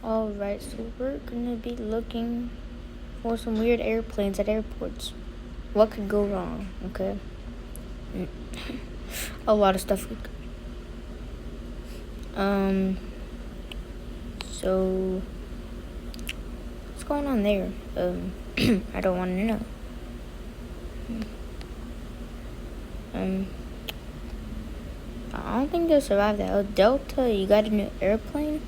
Alright, so we're gonna be looking for some weird airplanes at airports. What could go wrong, okay? A lot of stuff could so what's going on there? I don't want to know. I don't think they'll survive that. Oh, Delta, you got a new airplane?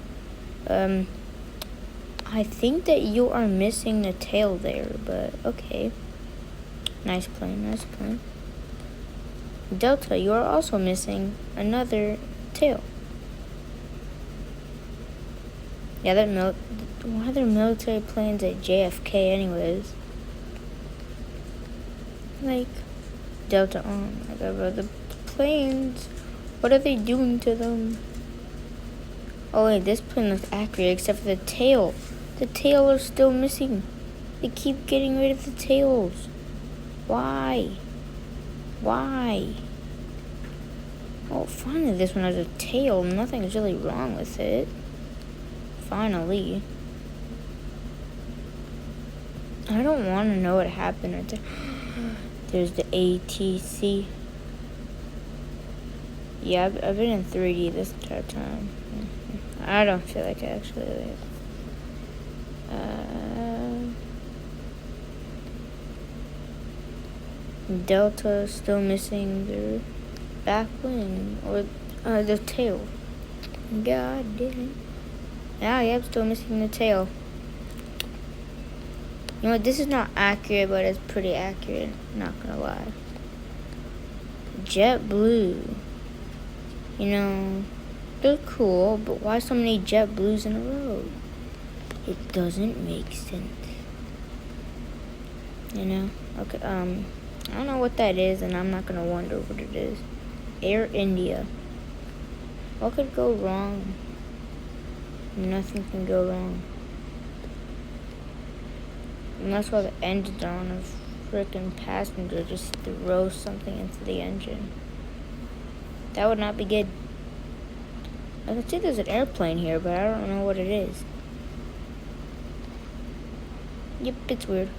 I think that you are missing the tail there, but okay. Nice plane, nice plane. Delta, you are also missing another tail. Yeah, why are there military planes at JFK anyways? Like, Delta, oh my god, bro, the planes, what are they doing to them? Oh wait, this plane looks accurate except for the tail. The tail is still missing. They keep getting rid of the tails. Why? Why? Oh, finally this one has a tail. Nothing's really wrong with it. Finally. I don't want to know what happened right there. There's the ATC. Yeah, I've been in 3D this entire time. I don't feel like I actually live. Delta still missing their back wing or the tail. God damn it. Now, yep, still missing the tail. You know what? This is not accurate, but it's pretty accurate. Not gonna lie. JetBlue. You know, they're cool, but why so many JetBlues in a row? It doesn't make sense. You know? Okay, I don't know what that is, and I'm not gonna wonder what it is. Air India. What could go wrong? Nothing can go wrong. Unless while the engine's on, a freaking passenger just throws something into the engine. That would not be good. I can see there's an airplane here, but I don't know what it is. Yep, it's weird.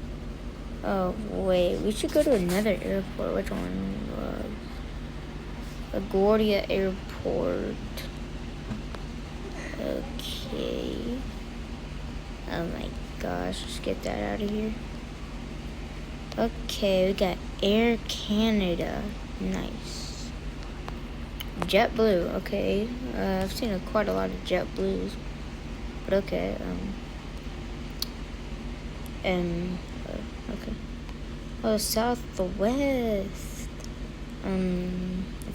Oh, wait. We should go to another airport. Which one was? LaGuardia Airport. Okay. Oh my gosh. Let's get that out of here. Okay, we got Air Canada. Nice. JetBlue. Okay. I've seen quite a lot of JetBlues. But okay. Okay. Oh, Southwest.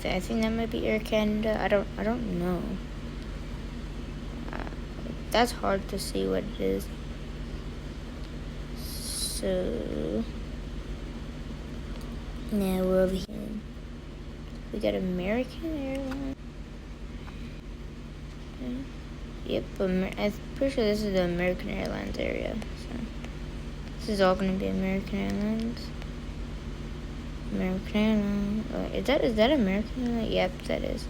I think that might be Air Canada. I don't know. That's hard to see what it is. So, now we're over here. We got American Airlines. Yep, I'm pretty sure this is the American Airlines area. So. This is all gonna be American Airlines. American Airlines. Oh, is that American Airlines? Yep, that is.